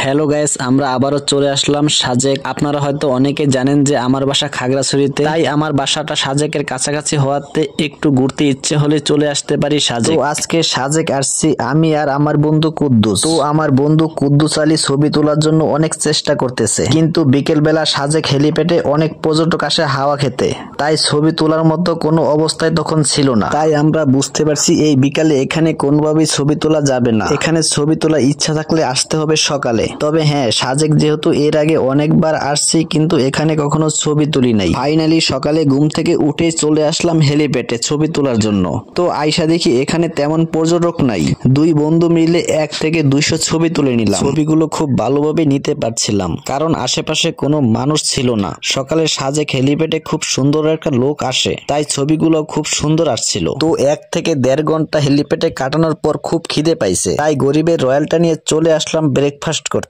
Hello guys, আমরা আবারও চলে আসলাম সাজেক। আপনারা হয়তো অনেকে জানেন যে আমার বাসা খাগড়াছড়িতে, তাই আমার বাসাটা সাজেকের কাছাকাছি হওয়াতে একটু ঘুরতে ইচ্ছে হলে চলে আসতে পারি সাজেক। তো আজকে সাজেক আসছি আমি আর আমার বন্ধু কুদ্দুস। তো আমার বন্ধু কুদ্দুস আলী ছবি তোলার জন্য অনেক চেষ্টা করতেছে, কিন্তু বিকেল বেলা সাজেক হেলিপ্যাডে অনেক পর্যটক আসে হাওয়া খেতে, তাই ছবি তোলার মতো কোনো অবস্থায় তখন ছিল না। তাই আমরা বুঝতে পারছি এই বিকালে এখানে কোনোভাবেই ছবি তোলা যাবে না। এখানে ছবি তোলার ইচ্ছা থাকলে আসতে হবে সকালে। তবে হ্যাঁ, সাজেক যেহেতু এর আগে অনেকবার আসছি, কিন্তু এখানে কখনো ছবি তুলি নাই। ফাইনালি সকালে ঘুম থেকে উঠে চলে আসলাম হেলিপ্যাডে ছবি তোলার জন্য। তো আইসা দেখি এখানে তেমন পর্যটক নাই। দুই বন্ধু মিলে 1 থেকে 200 ছবি তুলে নিলাম। ছবিগুলো খুব ভালোভাবে নিতে পারছিলাম, কারণ আশেপাশে কোনো মানুষ ছিল না। সকালে সাজেক হেলিপ্যাডে খুব সুন্দর একটা লোক আসে, তাই ছবিগুলো খুব সুন্দর আসছিল। তো 1 থেকে 1.5 ঘন্টা হেলিপ্যাডে কাটানোর পর খুব খিদে পাইছে, তাই গরিবের রয়্যালটা নিয়ে চলে আসলাম ব্রেকফাস্ট করতে।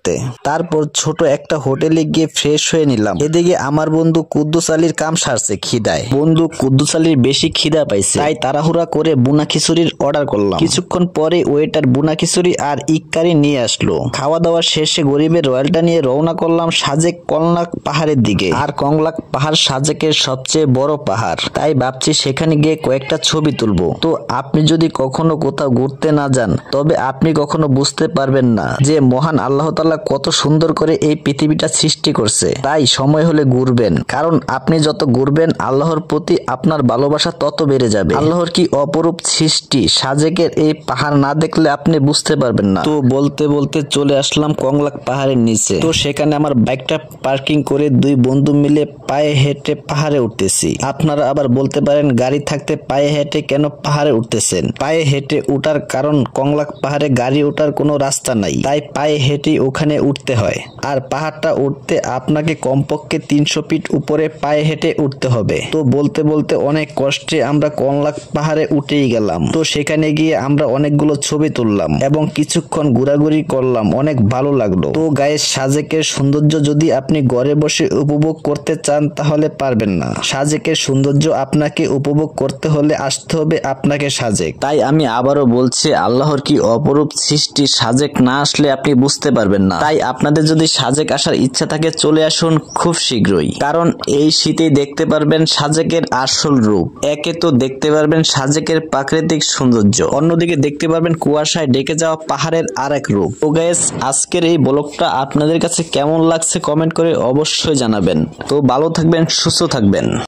তারপর ছোট একটা হোটেলে গিয়ে ফ্রেশ হয়ে নিলাম। এদিকে আমার বন্ধু কুদ্দুস আলীর কাম সারছে খিদায়। বন্ধু কুদ্দুস আলীর বেশি খিদা পাইছে, তাই তাড়াহুড়া করে বুনা খিচুড়ির অর্ডার করলাম। কিছুক্ষণ পরে ওয়েটার বুনা খিচুড়ি আর ইক্কারি নিয়ে আসলো। খাওয়া দাওয়া শেষে গরিবের রয়্যালটা নিয়ে রওনা করলাম সাজেক কংলাক পাহাড়ের দিকে। আর কংলাক পাহাড় সাজেকের সবচেয়ে বড় পাহাড়, তাই ভাবছি সেখানে গিয়ে কয়েকটা ছবি তুলবো। তো আপনি যদি কখনো কোথাও ঘুরতে না যান, তবে আপনি কখনো বুঝতে পারবেন না যে মহান আল্লাহ তাআলা কত সুন্দর করে এই পৃথিবীটা সৃষ্টি করছে। তাই সময় হলে ঘুরবেন, কারণ আপনি যত ঘুরবেন আল্লাহর প্রতি আপনার ভালোবাসা তত বেড়ে যাবে। আল্লাহর কি অপরূপ সৃষ্টি, সাজেকের এই পাহাড় না দেখলে আপনি বুঝতে পারবেন না। তো বলতে বলতে চলে আসলাম কংলাক পাহাড়ের নিচে। তো সেখানে আমার বাইকটা পার্কিং করে দুই বন্ধু মিলে পায়ে হেঁটে পাহাড়ে উঠতেছি। আপনারা আবার বলতে পারেন গাড়ি থাকতে পায়ে হেঁটে কেন পাহাড়ে উঠতেছেন? পায়ে হেঁটে উঠার কারণ কংলাক পাহাড়ে গাড়ি ওঠার কোনো রাস্তা নাই, তাই পায়ে হেঁটে ওখানে উঠতে হয়। আর পাহাড়টা উঠতে আপনাকে কমপক্ষে 300 ফিট উপরে পায়ে হেঁটে উঠতে হবে। তো বলতে বলতে অনেক কষ্টে আমরা কংলাক পাহাড়ে উঠেই গেলাম। তো সেখানে গিয়ে আমরা অনেকগুলো ছবি তুললাম এবং কিছুক্ষণ ঘোরাঘুরি করলাম, অনেক ভালো লাগলো। তো গাইস, সাজেকের সৌন্দর্য যদি আপনি ঘরে বসে উপভোগ করতে চান তাহলে পারবেন না। সাজেকের সৌন্দর্য আপনাকে উপভোগ করতে হলে আসতে হবে আপনাকে সাজেক। তাই আমি আবারও বলছি, আল্লাহর কি অপরূপ সৃষ্টি, সাজেক না আসলে আপনি বুঝতে পারবেন না। তাই আপনাদের যদি সাজেক আসার ইচ্ছা থাকে চলে আসুন খুব শীঘ্রই, কারণ এই শীতেই দেখতে পারবেন সাজেকের আসল রূপ। একে তো দেখতে পারবেন সাজেকের প্রাকৃতিক সৌন্দর্য, অন্যদিকে দেখতে পারবেন কুয়াশায় ঢেকে যাওয়া পাহাড়ের আরেক রূপ। তো গাইস, আজকের এই ব্লগটা আপনাদের কাছে কেমন লাগছে কমেন্ট করে অবশ্যই জানাবেন। তো ভালো থাকবেন, সুস্থ থাকবেন।